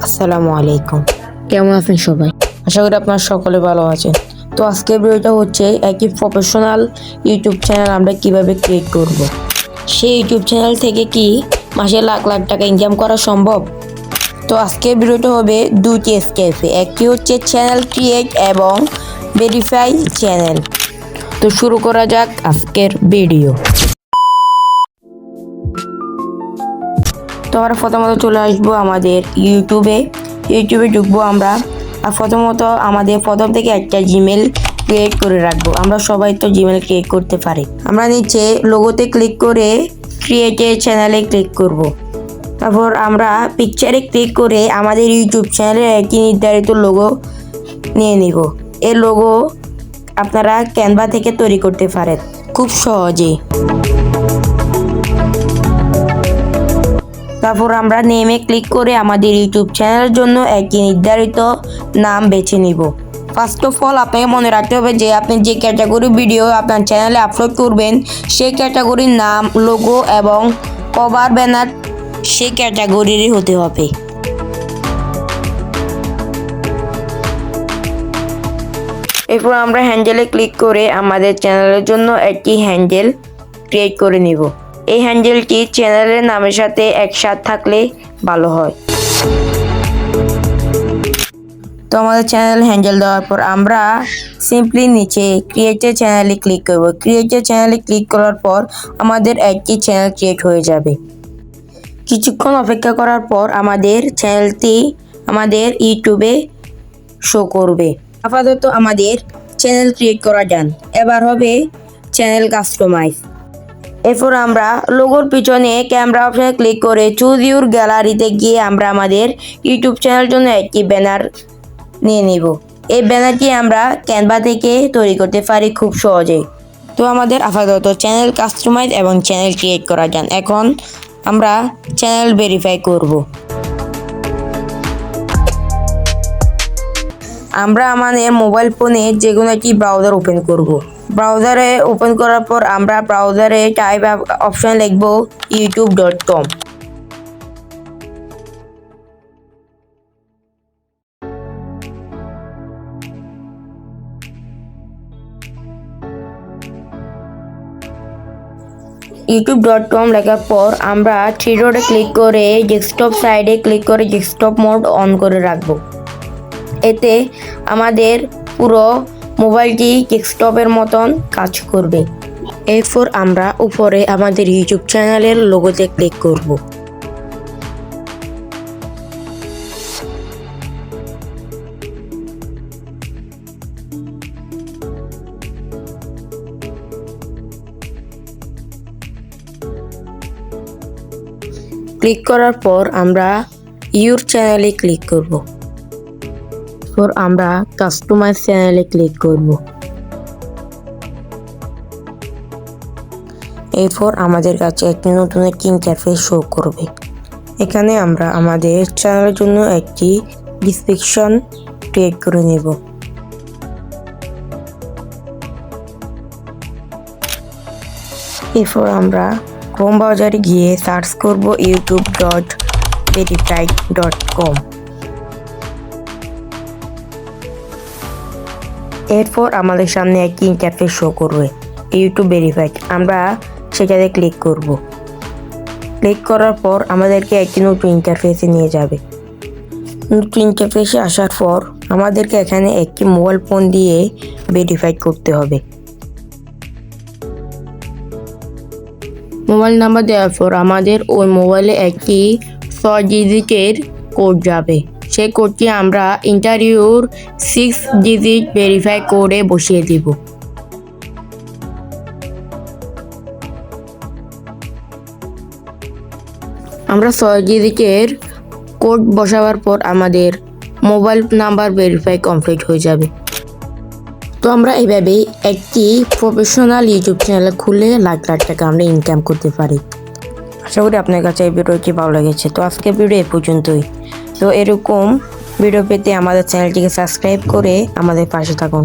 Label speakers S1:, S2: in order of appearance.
S1: আসসালামু আলাইকুম। কেমন আছেন সবাই? আশা করি আপনারা সকলে ভালো আছেন। তো আজকের ভিডিওটা হচ্ছে একটি প্রফেশনাল ইউটিউব চ্যানেল আমরা কিভাবে ক্রিয়েট করব। সেই ইউটিউব চ্যানেল থেকে কি মাসে লাখ লাখ টাকা ইনকাম করা সম্ভব? তো আজকের ভিডিওটা হবে দুটি স্টেপে। একটি হচ্ছে চ্যানেল ক্রিয়েট এবং ভেরিফাই চ্যানেল। তো শুরু করা যাক আজকের ভিডিও। তো আমরা প্রথমত চলে আসবো আমাদের ইউটিউবে ঢুকবো আমরা। আর প্রথমত আমাদের প্রথম থেকে একটা জিমেল ক্রিয়েট করে রাখবো। আমরা সবাই তো জিমেল ক্রিয়েট করতে পারি। আমরা নিচে লোগোতে ক্লিক করে ক্রিয়েট চ্যানেলে ক্লিক করব। তারপর আমরা পিকচারে ক্লিক করে আমাদের ইউটিউব চ্যানেলের একটি নির্ধারিত লোগো নিয়ে নিব। এই লোগো আপনারা ক্যানভা থেকে তৈরি করতে পারেন খুব সহজেই। তারপর আমরা নেমে ক্লিক করে আমাদের ইউটিউব চ্যানেলের জন্য একটি নির্ধারিত নাম বেছে নিব। ফার্স্ট অফ অল আপনাকে মনে রাখতে হবে যে আপনি যে ক্যাটাগরি ভিডিও আপনার চ্যানেলে আপলোড করবেন সেই ক্যাটাগরির নাম, লোগো এবং কভার ব্যানার সেই ক্যাটাগরিরই হতে হবে। এরপর আমরা হ্যান্ডেলে ক্লিক করে আমাদের চ্যানেলের জন্য একটি হ্যান্ডেল ক্রিয়েট করে নিব। এই হ্যান্ডেলটি চ্যানেলের নামের সাথে একসাথে থাকলে ভালো হয়। তো আমাদের চ্যানেল হ্যান্ডেল দেওয়ার পর আমরা সিম্পলি নিচে ক্রিয়েটের চ্যানেলে ক্লিক করব। ক্রিয়েটের চ্যানেলে ক্লিক করার পর আমাদের একটি চ্যানেল ক্রিয়েট হয়ে যাবে। কিছুক্ষণ অপেক্ষা করার পর আমাদের চ্যানেলটি আমাদের ইউটিউবে শো করবে। আপাতত আমাদের চ্যানেল ক্রিয়েট করা যান। এবার হবে চ্যানেল কাস্টমাইজ। এরপর আমরা লোগোর পিছনে ক্যামেরা অপশনে ক্লিক করে চুজ ইউর গ্যালারিতে গিয়ে আমরা আমাদের ইউটিউব চ্যানেলের জন্য একটি ব্যানার নিয়ে নিব। এই ব্যানারটি আমরা ক্যানভা থেকে তৈরি করতে পারি খুব সহজেই। তো আমাদের আপাতত চ্যানেল কাস্টমাইজ এবং চ্যানেল ক্রিয়েট করা যান। এখন আমরা চ্যানেল ভেরিফাই করব। আমরা আমাদের মোবাইল ফোনে যে কোনো একটি ব্রাউজার ওপেন করব। ব্রাউজারে ওপেন করার পর আমরা ব্রাউজারে টাইপ অপশন লিখব youtube.com। youtube.com লেখার পর আমরা থ্রি ডটে ক্লিক করে ডেস্কটপ সাইডে ক্লিক করে ডেস্কটপ মোড অন করে রাখবো। এতে আমাদের পুরো মোবাইলটি ডেস্কটপের মতন কাজ করবে। এরপর আমরা উপরে আমাদের ইউটিউব চ্যানেলের লোগোতে ক্লিক করব। ক্লিক করার পর আমরা ইউর চ্যানেলে ক্লিক করব। এরপর আমরা কাস্টমাইজ চ্যানেলে ক্লিক করব। এরপর আমাদের কাছে একটি নতুন একটি ইন্টারফেস শো করবে। এখানে আমরা আমাদের চ্যানেলের জন্য একটি ডেসক্রিপশন ক্রিয়েট করে নেব। এরপর আমরা ক্রোম ব্রাউজারে গিয়ে সার্চ করব youtube.verify.com। এরপর আমাদের সামনে একটি ইন্টারফেস শো করবে ইউটিউব ভেরিফাই। আমরা সেটাতে ক্লিক করব। ক্লিক করার পর আমাদেরকে একটি নতুন ইন্টারফেসে নিয়ে যাবে। নতুন ইন্টারফেসে আসার পর আমাদেরকে এখানে একটি মোবাইল ফোন দিয়ে ভেরিফাই করতে হবে। মোবাইল নাম্বার দেওয়ার পর আমাদের ওই মোবাইলে একটি 6 ডিজিটের কোড যাবে। সেই কোডটি আমরা ইন্টারভিউর 6 ডিজিট ভেরিফাই কোডে বসিয়ে দিব। আমরা 6 ডিজিটের কোড বসাবার পর আমাদের মোবাইল নাম্বার ভেরিফাই কমপ্লিট হয়ে যাবে। তো আমরা এইভাবে একটি প্রফেশনাল ইউটিউব চ্যানেল খুলে লাখ লাখ টাকা আমরা ইনকাম করতে পারি। আশা করি আপনার কাছে এই ভিডিওটি ভালো লেগেছে। তো আজকের ভিডিও এ পর্যন্তই। তো এরকম ভিডিও পেতে আমাদের চ্যানেলটিকে সাবস্ক্রাইব করে আমাদের পাশে থাকুন।